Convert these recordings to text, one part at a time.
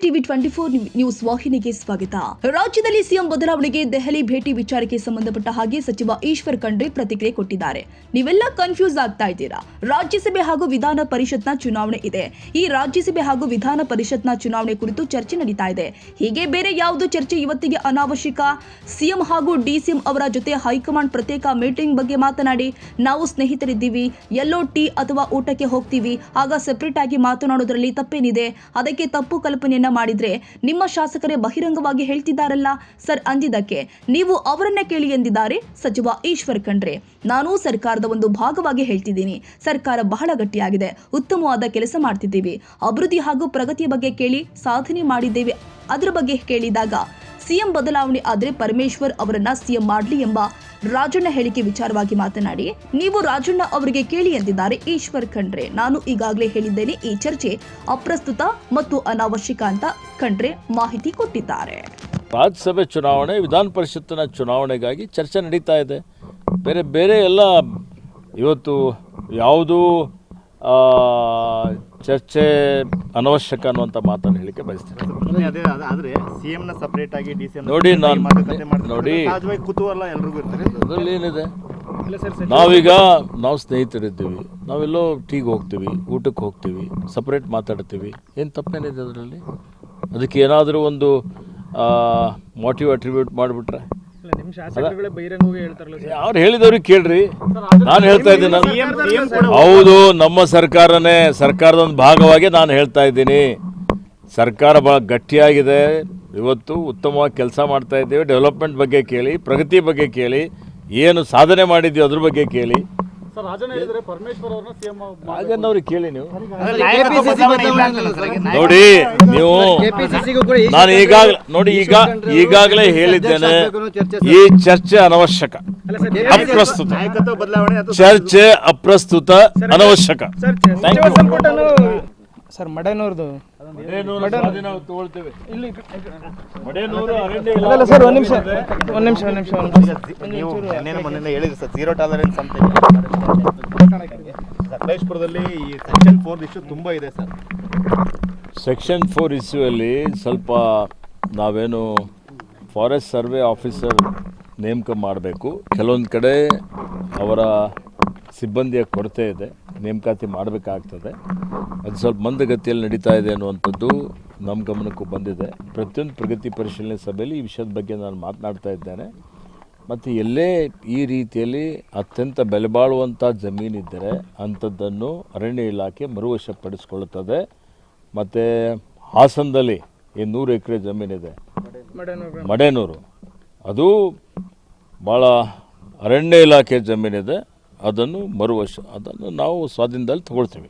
TV 24 news ವಾಹಿನಿಗೆ ಸ್ವಾಗತ. ರಾಜ್ಯದಲ್ಲಿ ಸಿಎಂ ಬದಲಾವಣೆಗೆ ದೆಹಲಿ ಭೇಟಿ ವಿಚಾರಕ್ಕೆ ಸಂಬಂಧಪಟ್ಟ ಹಾಗೆ ಸಚಿವ ಈಶ್ವರ್ ಖಂಡ್ರೆ ಪ್ರತಿಕ್ರಿಯೆ ಕೊಟ್ಟಿದ್ದಾರೆ. ನೀವೆಲ್ಲ ಕನ್ಫ್ಯೂಸ್ ಆಗ್ತಾ ಇದ್ದೀರಾ. ರಾಜ್ಯಸಭೆ ಹಾಗೂ ವಿಧಾನ ಪರಿಷತ್ನ ಚುನಾವಣೆ ಇದೆ. ಈ ರಾಜ್ಯಸಭೆ ಹಾಗೂ ವಿಧಾನ ಪರಿಷತ್ನ ಚುನಾವಣೆ ಕುರಿತು ಚರ್ಚೆ ನಡೀತಾ ಇದೆ. ಹೀಗೆ ಬೇರೆ ಯಾವುದು ಚರ್ಚೆ ಇವತ್ತಿಗೆ ಅನಾವಶ್ಯಕ. ಸಿಎಂ ಹಾಗೂ ಡಿಸಿಎಂ ಅವರ ಜೊತೆ ಹೈಕಮಾಂಡ್ ಪ್ರತ್ಯೇಕ ಮೀಟಿಂಗ್ ಬಗ್ಗೆ ಮಾತನಾಡಿ, ನಾವು ಸ್ನೇಹಿತರಿದ್ದೀವಿ, ಎಲ್ಲೋ ಟೀ ಅಥವಾ ಊಟಕ್ಕೆ ಹೋಗ್ತೀವಿ, ಆಗ ಸೆಪರೇಟ್ ಆಗಿ ಮಾತನಾಡೋದ್ರಲ್ಲಿ ತಪ್ಪೇನಿದೆ. ಅದಕ್ಕೆ ತಪ್ಪು ಕಲ್ಪನೆಯನ್ನ ಮಾಡಿದ್ರೆ ನಿಮ್ಮ ಶಾಸಕರೇ ಬಹಿರಂಗವಾಗಿ ಹೇಳ್ತಿದ್ದಾರಲ್ಲ ಸರ್ ಅಂದಿದ್ದಕ್ಕೆ ನೀವು ಅವರನ್ನ ಕೇಳಿ ಎಂದಿದ್ದಾರೆ ಸಚಿವ ಈಶ್ವರ್ ಖಂಡ್ರೆ. ನಾನು ಸರ್ಕಾರದ ಒಂದು ಭಾಗವಾಗಿ ಹೇಳ್ತಿದ್ದೀನಿ, ಸರ್ಕಾರ ಬಹಳ ಗಟ್ಟಿಯಾಗಿದೆ, ಉತ್ತಮವಾದ ಕೆಲಸ ಮಾಡ್ತಿದ್ದೀವಿ, ಅಭಿವೃದ್ಧಿ ಹಾಗೂ ಪ್ರಗತಿಯ ಬಗ್ಗೆ ಕೇಳಿ, ಸಾಧನೆ ಮಾಡಿದ್ದೇವೆ ಅದರ ಬಗ್ಗೆ ಕೇಳಿದಾಗ ಸಿಎಂ ಬದಲಾವಣೆ ಆದ್ರೆ ಪರಮೇಶ್ವರ್ ಅವರನ್ನ ಸಿಎಂ ಮಾಡಲಿ ಎಂಬ ರಾಜಣ್ಣ ಹೇಳಿಕೆ ವಿಚಾರವಾಗಿ ಮಾತನಾಡಿ, ನೀವು ರಾಜಣ್ಣ ಅವರಿಗೆ ಕೇಳಿ ಎಂದಿದ್ದಾರೆ ಈಶ್ವರ್ ಖಂಡ್ರೆ. ನಾನು ಈಗಾಗಲೇ ಹೇಳಿದ್ದೇನೆ, ಈ ಚರ್ಚೆ ಅಪ್ರಸ್ತುತ ಮತ್ತು ಅನಾವಶ್ಯಕ ಅಂತ ಖಂಡ್ರೆ ಮಾಹಿತಿ ಕೊಟ್ಟಿದ್ದಾರೆ. ರಾಜ್ಯಸಭೆ ಚುನಾವಣೆ, ವಿಧಾನ ಪರಿಷತ್ತಿನ ಚುನಾವಣೆಗಾಗಿ ಚರ್ಚೆ ನಡೀತಾ ಇದೆ. ಬೇರೆ ಬೇರೆ ಎಲ್ಲ ಇವತ್ತು ಯಾವುದೂ ಚರ್ಚೆ ಅನವಶ್ಯಕ ಅನ್ನುವಂಥ ಮಾತನ್ನು ಹೇಳಿಕೆ ಬಯಸ್ತೇನೆ. ನೋಡಿ, ಕುತೂಹಲ ಎಲ್ರಿಗೂ ಇರ್ತದೆ. ಅದರಲ್ಲಿ ಏನಿದೆ, ನಾವು ಸ್ನೇಹಿತರಿದ್ದೀವಿ, ನಾವೆಲ್ಲೋ ಟೀಗೆ ಹೋಗ್ತೀವಿ, ಊಟಕ್ಕೆ ಹೋಗ್ತೀವಿ, ಸಪ್ರೇಟ್ ಮಾತಾಡ್ತೀವಿ, ಏನು ತಪ್ಪೇನಿದೆ ಅದರಲ್ಲಿ? ಅದಕ್ಕೆ ಏನಾದರೂ ಒಂದು ಮೋಟಿವ್ ಅಟ್ರಿಬ್ಯೂಟ್ ಮಾಡಿಬಿಟ್ರೆ ಅವ್ರು ಹೇಳಿದವ್ರಿಗೆ ಕೇಳ್ರಿ. ನಾನು ಹೇಳ್ತಾ ಇದ್ದೀನಿ, ಹೌದು, ನಮ್ಮ ಸರ್ಕಾರದ ಒಂದು ಭಾಗವಾಗಿ ನಾನು ಹೇಳ್ತಾ ಇದ್ದೀನಿ. ಸರ್ಕಾರ ಭಾಳ ಗಟ್ಟಿಯಾಗಿದೆ, ಇವತ್ತು ಉತ್ತಮವಾಗಿ ಕೆಲಸ ಮಾಡ್ತಾ ಇದ್ದೇವೆ. ಡೆವಲಪ್ಮೆಂಟ್ ಬಗ್ಗೆ ಕೇಳಿ, ಪ್ರಗತಿ ಬಗ್ಗೆ ಕೇಳಿ, ಏನು ಸಾಧನೆ ಮಾಡಿದ್ದೀವಿ ಅದ್ರ ಬಗ್ಗೆ ಕೇಳಿ. ರಾಜನ್ ಅವ್ರಿಗೆ ಕೇಳಿ. ನೀವು ನೋಡಿ, ನಾನು ಈಗಾಗಲೇ ಹೇಳಿದ್ದೇನೆ, ಈ ಚರ್ಚೆ ಅನವಶ್ಯಕ, ಅಪ್ರಸ್ತುತ. ಚರ್ಚೆ ಅಪ್ರಸ್ತುತ, ಅನವಶ್ಯಕ. ಸರ್ ಮಡೇನೂರ್ದು ಸರ್ ಒಂದ್ ನಿಮಿಷ ಹೇಳಿದ್ರಿ ಸರ್, ಝೀರೋ ಟಾಲರೆನ್ಸ್ ಅಂತ. ಸಕಲೇಶ್ಪುರದಲ್ಲಿ ಈ ಸೆಕ್ಷನ್ 4 ಇಶ್ಯೂ ತುಂಬ ಇದೆ ಸರ್. ಸೆಕ್ಷನ್ 4 ಇಶ್ಯೂ ಅಲ್ಲಿ ಸ್ವಲ್ಪ ನಾವೇನು ಫಾರೆಸ್ಟ್ ಸರ್ವೆ ಆಫೀಸರ್ ನೇಮಕ ಮಾಡಬೇಕು. ಕೆಲವೊಂದು ಕಡೆ ಅವರ ಸಿಬ್ಬಂದಿಯ ಕೊರತೆ ಇದೆ, ನೇಮಕಾತಿ ಮಾಡಬೇಕಾಗ್ತದೆ. ಅದು ಸ್ವಲ್ಪ ಮಂದಗತಿಯಲ್ಲಿ ನಡೀತಾ ಇದೆ ಅನ್ನುವಂಥದ್ದು ನಮ್ಮ ಗಮನಕ್ಕೂ ಬಂದಿದೆ. ಪ್ರತಿಯೊಂದು ಪ್ರಗತಿ ಪರಿಶೀಲನೆ ಸಭೆಯಲ್ಲಿ ಈ ವಿಷಯದ ಬಗ್ಗೆ ನಾನು ಮಾತನಾಡ್ತಾ ಇದ್ದೇನೆ. ಮತ್ತು ಎಲ್ಲೇ ಈ ರೀತಿಯಲ್ಲಿ ಅತ್ಯಂತ ಬೆಲೆ ಬಾಳುವಂಥ ಜಮೀನಿದ್ದರೆ ಅಂಥದ್ದನ್ನು ಅರಣ್ಯ ಇಲಾಖೆ ಮರುವಶಪಡಿಸ್ಕೊಳ್ಳುತ್ತದೆ. ಮತ್ತು ಹಾಸನದಲ್ಲಿ ಈ 100 ಎಕರೆ ಜಮೀನಿದೆ, ಮಡೇನೂರು, ಅದು ಭಾಳ ಅರಣ್ಯ ಇಲಾಖೆ ಜಮೀನಿದೆ, ಅದನ್ನು ಅದನ್ನು ನಾವು ಸ್ವಾಧೀನದಲ್ಲಿ ತಗೊಳ್ತೀವಿ.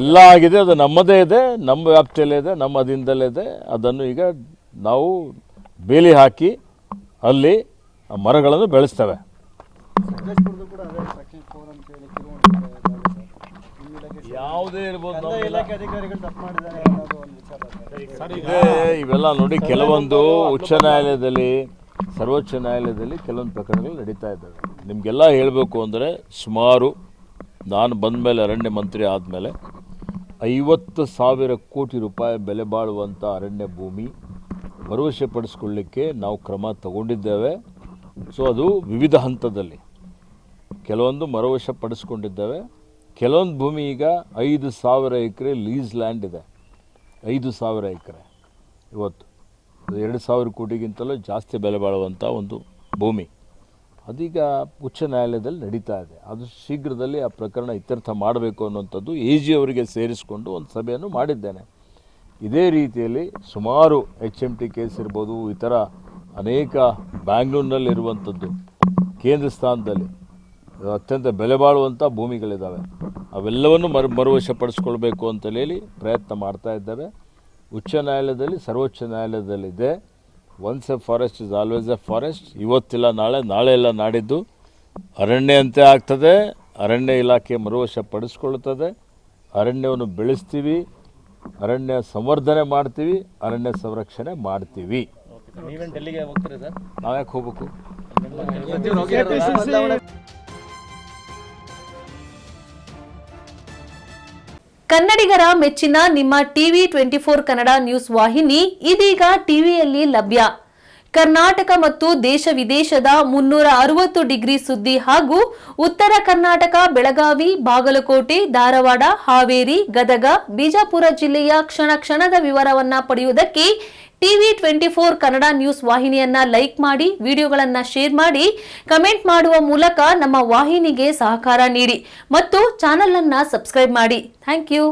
ಎಲ್ಲ ಆಗಿದೆ, ಅದು ನಮ್ಮದೇ ಇದೆ, ನಮ್ಮ ವ್ಯಾಪ್ತಿಯಲ್ಲೇ ಇದೆ, ನಮ್ಮ ಅಧೀನದಲ್ಲೇ ಇದೆ. ಅದನ್ನು ಈಗ ನಾವು ಬೇಲಿ ಹಾಕಿ ಅಲ್ಲಿ ಮರಗಳನ್ನು ಬೆಳೆಸ್ತೇವೆ. ಯಾವುದೇ ಇರ್ಬೋದು, ಇವೆಲ್ಲ ನೋಡಿ, ಕೆಲವೊಂದು ಉಚ್ಚ ನ್ಯಾಯಾಲಯದಲ್ಲಿ, ಸರ್ವೋಚ್ಚ ನ್ಯಾಯಾಲಯದಲ್ಲಿ ಕೆಲವೊಂದು ಪ್ರಕರಣಗಳು ನಡೀತಾ ಇದ್ದಾವೆ. ನಿಮಗೆಲ್ಲ ಹೇಳಬೇಕು ಅಂದರೆ, ಸುಮಾರು ನಾನು ಬಂದ ಮೇಲೆ, ಅರಣ್ಯ ಮಂತ್ರಿ ಆದಮೇಲೆ 50,000 ಕೋಟಿ ರೂಪಾಯಿ ಬೆಲೆ ಬಾಳುವಂಥ ಅರಣ್ಯ ಭೂಮಿ ಮರುವಶಪಡಿಸ್ಕೊಳ್ಳಿಕ್ಕೆ ನಾವು ಕ್ರಮ ತಗೊಂಡಿದ್ದೇವೆ. ಸೊ ಅದು ವಿವಿಧ ಹಂತದಲ್ಲಿ ಕೆಲವೊಂದು ಮರುವಶಪಡಿಸ್ಕೊಂಡಿದ್ದೇವೆ. ಕೆಲವೊಂದು ಭೂಮಿ ಈಗ 5,000 ಎಕರೆ ಲೀಸ್ ಲ್ಯಾಂಡ್ ಇದೆ. 5,000 ಎಕರೆ ಇವತ್ತು 2,000 ಕೋಟಿಗಿಂತಲೂ ಜಾಸ್ತಿ ಬೆಲೆ ಬಾಳುವಂಥ ಒಂದು ಭೂಮಿ, ಅದೀಗ ಉಚ್ಚ ನ್ಯಾಯಾಲಯದಲ್ಲಿ ನಡೀತಾ ಇದೆ. ಅದು ಶೀಘ್ರದಲ್ಲಿ ಆ ಪ್ರಕರಣ ಇತ್ಯರ್ಥ ಮಾಡಬೇಕು ಅನ್ನುವಂಥದ್ದು AG ಅವರಿಗೆ ಸೇರಿಸಿಕೊಂಡು ಒಂದು ಸಭೆಯನ್ನು ಮಾಡಿದ್ದೇನೆ. ಇದೇ ರೀತಿಯಲ್ಲಿ ಸುಮಾರು HMT ಕೇಸ್ ಇರ್ಬೋದು, ಇತರ ಅನೇಕ ಬ್ಯಾಂಗ್ಳೂರಿನಲ್ಲಿರುವಂಥದ್ದು, ಕೇಂದ್ರ ಸ್ಥಾನದಲ್ಲಿ ಅತ್ಯಂತ ಬೆಲೆ ಬಾಳುವಂಥ ಭೂಮಿಗಳಿದ್ದಾವೆ. ಅವೆಲ್ಲವನ್ನು ಮರುವಶಪಡಿಸ್ಕೊಳ್ಬೇಕು ಅಂತ ಹೇಳಿ ಪ್ರಯತ್ನ ಮಾಡ್ತಾ ಇದ್ದೇವೆ. ಉಚ್ಚ ನ್ಯಾಯಾಲಯದಲ್ಲಿ, ಸರ್ವೋಚ್ಚ ನ್ಯಾಯಾಲಯದಲ್ಲಿದೆ. Once a forest is always a forest. ಇವತ್ತಿಲ್ಲ ನಾಳೆ, ನಾಳೆ ಇಲ್ಲ ನಾಡಿದ್ದು ಅರಣ್ಯ ಅಂತೆ ಆಗ್ತದೆ. ಅರಣ್ಯ ಇಲಾಖೆ ಮರುವಶಪಡಿಸ್ಕೊಳ್ತದೆ. ಅರಣ್ಯವನ್ನು ಬೆಳೆಸ್ತೀವಿ, ಅರಣ್ಯ ಸಂವರ್ಧನೆ ಮಾಡ್ತೀವಿ, ಅರಣ್ಯ ಸಂರಕ್ಷಣೆ ಮಾಡ್ತೀವಿ. ನಾವ್ಯಾಕೆ ಹೋಗ್ಬೇಕು? ಕನ್ನಡಿಗರ ಮೆಚ್ಚಿನ ನಿಮ್ಮ ಟಿವಿ 24 ಕನ್ನಡ ನ್ಯೂಸ್ ವಾಹಿನಿ ಇದೀಗ ಟಿವಿಯಲ್ಲಿ ಲಭ್ಯ. ಕರ್ನಾಟಕ ಮತ್ತು ದೇಶ ವಿದೇಶದ 360 ಡಿಗ್ರಿ ಸುದ್ದಿ ಹಾಗೂ ಉತ್ತರ ಕರ್ನಾಟಕ, ಬೆಳಗಾವಿ, ಬಾಗಲಕೋಟೆ, ಧಾರವಾಡ, ಹಾವೇರಿ, ಗದಗ, ಬಿಜಾಪುರ ಜಿಲ್ಲೆಯ ಕ್ಷಣ ಕ್ಷಣದ ವಿವರವನ್ನ ಪಡೆಯುವುದಕ್ಕೆ ಟಿವಿ 24 ಕನ್ನಡ ನ್ಯೂಸ್ ವಾಹಿನಿಯನ್ನ ಲೈಕ್ ಮಾಡಿ, ವಿಡಿಯೋಗಳನ್ನ ಶೇರ್ ಮಾಡಿ, ಕಮೆಂಟ್ ಮಾಡುವ ಮೂಲಕ ನಮ್ಮ ವಾಹಿನಿಗೆ ಸಹಕಾರ ನೀಡಿ ಮತ್ತು ಚಾನೆಲ್ ಅನ್ನ ಸಬ್ಸ್ಕ್ರೈಬ್ ಮಾಡಿ. Thank you.